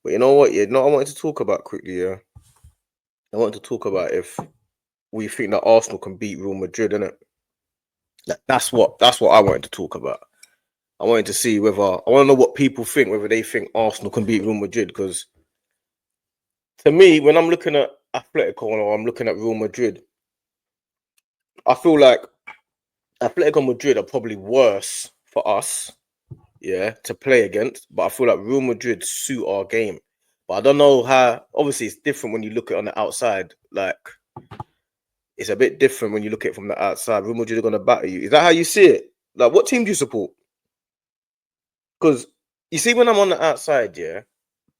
But you know what? Yeah, I wanted to talk about quickly. Yeah, I wanted to talk about if we think that Arsenal can beat Real Madrid, innit? That's what I wanted to talk about. I wanted to see whether I want to know what people think, whether they think Arsenal can beat Real Madrid. Because to me, when I'm looking at Atletico or I'm looking at Real Madrid, I feel like Atletico Madrid are probably worse for us, yeah, to play against. But I feel like Real Madrid suit our game. But I don't know how. Obviously, it's different when you look at it on the outside. Like it's a bit different when you look at it from the outside. Real Madrid are going to batter you. Is that how you see it? Like, what team do you support? Because you see, when I'm on the outside, yeah,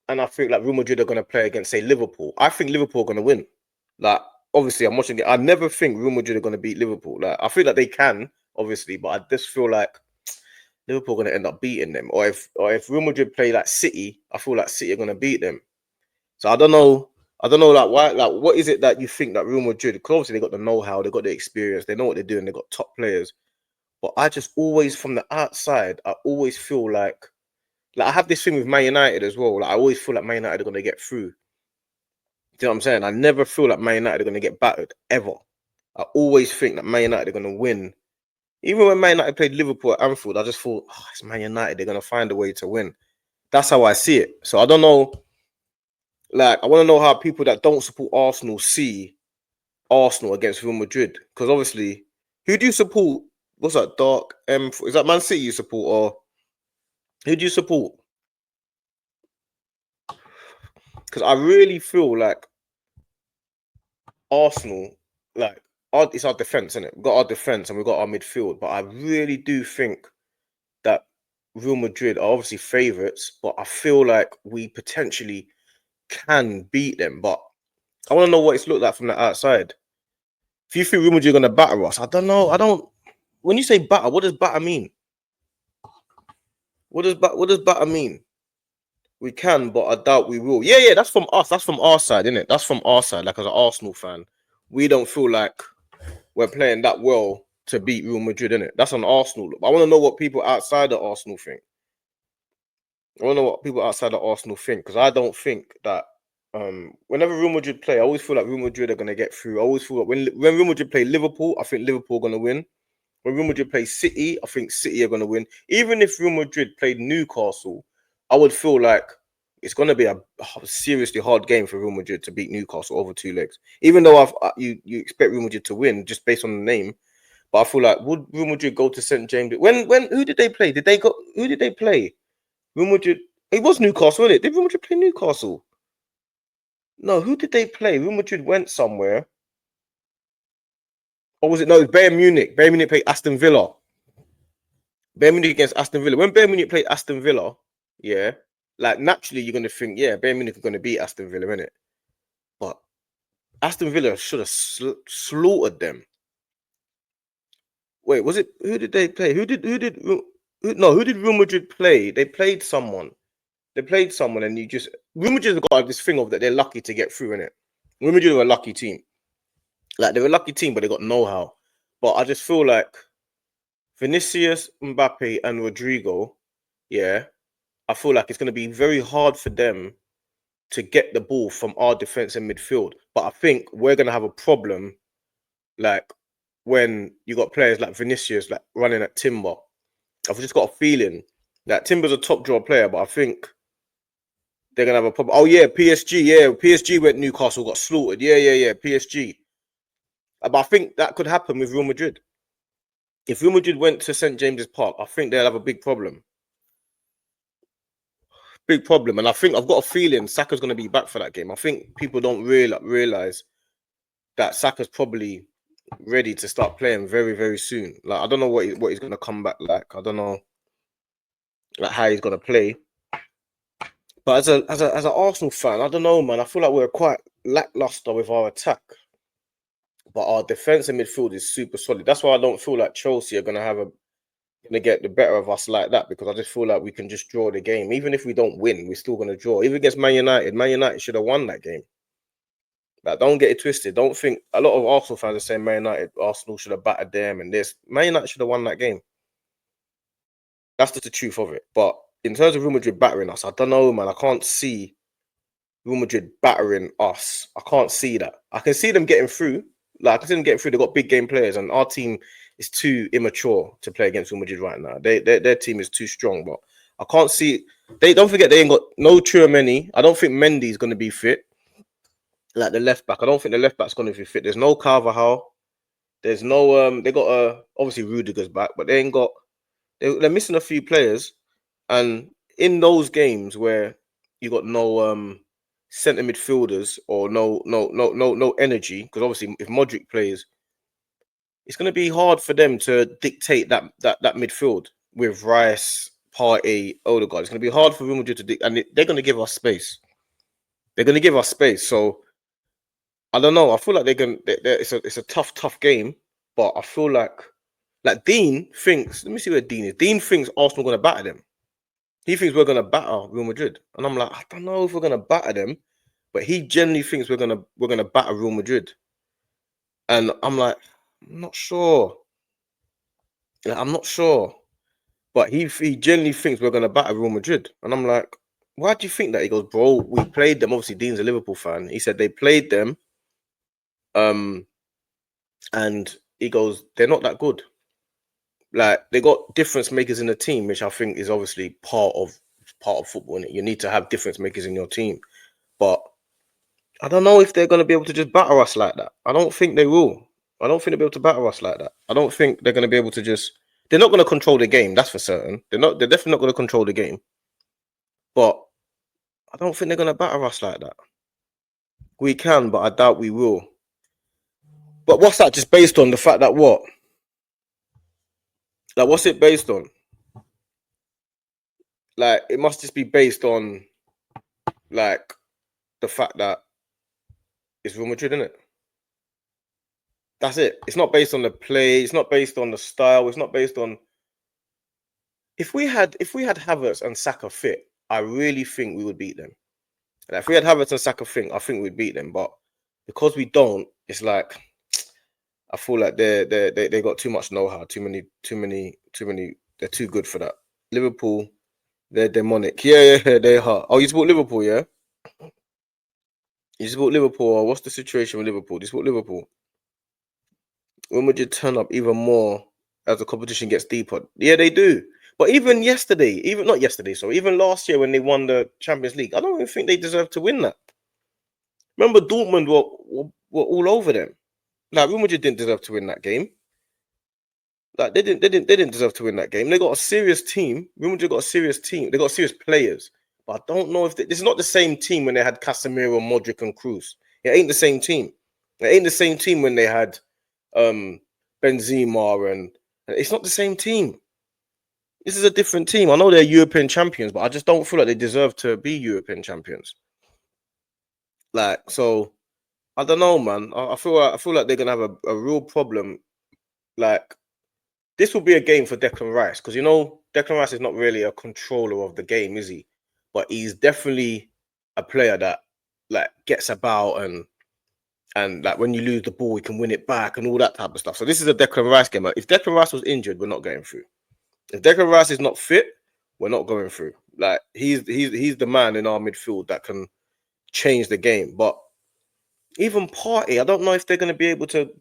and I think like Real Madrid are going to play against, say, Liverpool. I think Liverpool are going to win. Like, obviously, I'm watching it. I never think Real Madrid are going to beat Liverpool. Like, I feel like they can, obviously, but I just feel like Liverpool are going to end up beating them. Or if Real Madrid play like City, I feel like City are going to beat them. So I don't know. I don't know, like why, like what is it that you think that Real Madrid? Because obviously they got the know-how, they got the experience, they know what they're doing, they got top players. But I just always, from the outside, I always feel like I have this thing with Man United as well. Like I always feel like Man United are going to get through. Do you know what I'm saying? I never feel like Man United are going to get battered ever. I always think that Man United are going to win. Even when Man United played Liverpool at Anfield, I just thought, oh, it's Man United. They're going to find a way to win. That's how I see it. So I don't know. Like I want to know how people that don't support Arsenal see Arsenal against Real Madrid. Because obviously, who do you support? What's that? Dark M? Is that Man City you support, or who do you support? Because I really feel like Arsenal, like it's our defense, isn't it? We've got our defense and we've got our midfield, but I really do think that Real Madrid are obviously favourites, but I feel like we potentially can beat them. But I want to know what it's looked like from the outside. If you think Real Madrid are going to batter us, I don't know. I don't. When you say batter, what does batter mean? What does batter mean? We can, but I doubt we will. Yeah, that's from us. That's from our side, isn't it? That's from our side. Like as an Arsenal fan, we don't feel like we're playing that well to beat Real Madrid, innit? That's on Arsenal. I want to know what people outside of Arsenal think. I want to know what people outside of Arsenal think, because I don't think that whenever Real Madrid play, I always feel like Real Madrid are going to get through. I always feel like when Real Madrid play Liverpool, I think Liverpool are going to win. When Real Madrid play City, I think City are going to win. Even if Real Madrid played Newcastle, I would feel like it's going to be a seriously hard game for Real Madrid to beat Newcastle over two legs. Even though you expect Real Madrid to win just based on the name, but I feel like would Real Madrid go to St James? When who did they play? Who did they play? Real Madrid. It was Newcastle, wasn't it? Did Real Madrid play Newcastle? No, who did they play? Real Madrid went somewhere. Or was it no? It was Bayern Munich. Bayern Munich played Aston Villa. Bayern Munich against Aston Villa. When Bayern Munich played Aston Villa, yeah, like naturally you're gonna think, yeah, Bayern Munich are gonna beat Aston Villa, innit? But Aston Villa should have slaughtered them. Wait, was it who did they play? Who did Real Madrid play? They played someone. And you just Real Madrid have got this thing of that they're lucky to get through, innit? Real Madrid are a lucky team. Like they're a lucky team, but they got know-how. But I just feel like Vinicius, Mbappe, and Rodrigo, yeah, I feel like it's going to be very hard for them to get the ball from our defense and midfield. But I think we're going to have a problem, like when you got players like Vinicius, like running at Timber. I've just got a feeling that Timber's a top draw player, but I think they're going to have a problem. Oh, yeah, PSG. Yeah, PSG went Newcastle, got slaughtered. Yeah, PSG. But I think that could happen with Real Madrid. If Real Madrid went to St. James's Park, I think they'll have a big problem. Big problem. And I think I've got a feeling Saka's going to be back for that game. I think people don't realize that Saka's probably ready to start playing very, very soon. Like, I don't know what he's going to come back like. I don't know like how he's going to play. But as an Arsenal fan, I don't know, man. I feel like we're quite lackluster with our attack. But our defense and midfield is super solid. That's why I don't feel like Chelsea are going to get the better of us like that, because I just feel like we can just draw the game. Even if we don't win, we're still going to draw. Even against Man United should have won that game. Like, don't get it twisted. Don't think a lot of Arsenal fans are saying Arsenal should have battered them and this. Man United should have won that game. That's just the truth of it. But in terms of Real Madrid battering us, I don't know, man. I can't see Real Madrid battering us. I can't see that. I can see them getting through. Like I can see them getting through. They've got big game players, and our team is too immature to play against Real Madrid right now. Their team is too strong, but I can't see. They don't forget they ain't got no Tchouaméni. I don't think Mendy's going to be fit. Like the left back, I don't think the left back's going to be fit. There's no Carvajal. There's no They got obviously Rudiger's back, but they ain't got. They're missing a few players, and in those games where you got no centre midfielders or no energy, because obviously if Modric plays, it's going to be hard for them to dictate that midfield with Rice, Partey, Odegaard. It's going to be hard for Real Madrid to and they're going to give us space. They're going to give us space. So I don't know. I feel like it's a tough game, but I feel like Dean thinks. Let me see where Dean is. Dean thinks Arsenal are going to batter them. He thinks we're going to batter Real Madrid, and I'm like, I don't know if we're going to batter them, but he genuinely thinks we're gonna batter Real Madrid, and I'm like, I'm not sure. Like, I'm not sure, but he genuinely thinks we're gonna batter Real Madrid, and I'm like, why do you think that? He goes, bro, we played them. Obviously, Dean's a Liverpool fan. He said they played them, and he goes, they're not that good. Like they got difference makers in the team, which I think is obviously part of football. Innit? You need to have difference makers in your team, but I don't know if they're going to be able to just batter us like that. I don't think they will. I don't think they'll be able to batter us like that. I don't think they're going to be able to just. They're not going to control the game. That's for certain. They're not. They're definitely not going to control the game. But I don't think they're going to batter us like that. We can, but I doubt we will. But what's that just based on? The fact that what? Like, what's it based on? Like, it must just be based on, like, the fact that it's Real Madrid, isn't it? That's it. It's not based on the play. It's not based on the style. It's not based on. If we had Havertz and Saka fit, I really think we would beat them. Like, if we had Havertz and Saka fit, I think we'd beat them. But because we don't, it's like I feel like they got too much know-how, too many. They're too good for that. Liverpool, they're demonic. Yeah, they are. Oh, you support Liverpool, yeah? You support Liverpool. Or what's the situation with Liverpool? You support Liverpool. When would you turn up even more as the competition gets deeper? Yeah, they do. But even not yesterday, so even last year when they won the Champions League, I don't even think they deserve to win that. Remember, Dortmund were all over them. Like, Real Madrid didn't deserve to win that game. Like, they didn't deserve to win that game. They got a serious team. Real Madrid got a serious team. They got serious players. But I don't know if this is not the same team when they had Casemiro, Modric, and Kroos. It ain't the same team. It ain't the same team when they had Benzema, and it's not the same team. This is a different team. I know they're European champions, but I just don't feel like they deserve to be European champions. Like, so I don't know, man. I feel like they're gonna have a real problem. Like, this will be a game for Declan Rice, because Declan Rice is not really a controller of the game, is he? But he's definitely a player that like gets about and like when you lose the ball, he can win it back and all that type of stuff. So this is a Declan Rice game. If Declan Rice was injured, we're not going through. If Declan Rice is not fit, we're not going through. Like he's the man in our midfield that can change the game. But even Partey, I don't know if they're going to be able to.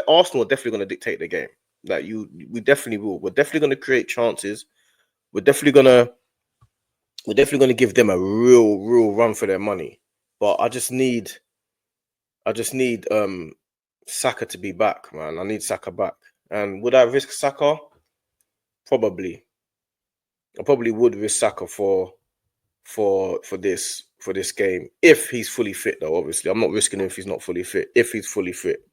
Arsenal are definitely going to dictate the game. Like we definitely will. We're definitely going to create chances. We're definitely going to give them a real run for their money. But I just need Saka to be back, man. I need Saka back. And would I risk Saka? Probably. I probably would risk Saka for this game if he's fully fit, though. Obviously, I'm not risking him if he's not fully fit. If he's fully fit,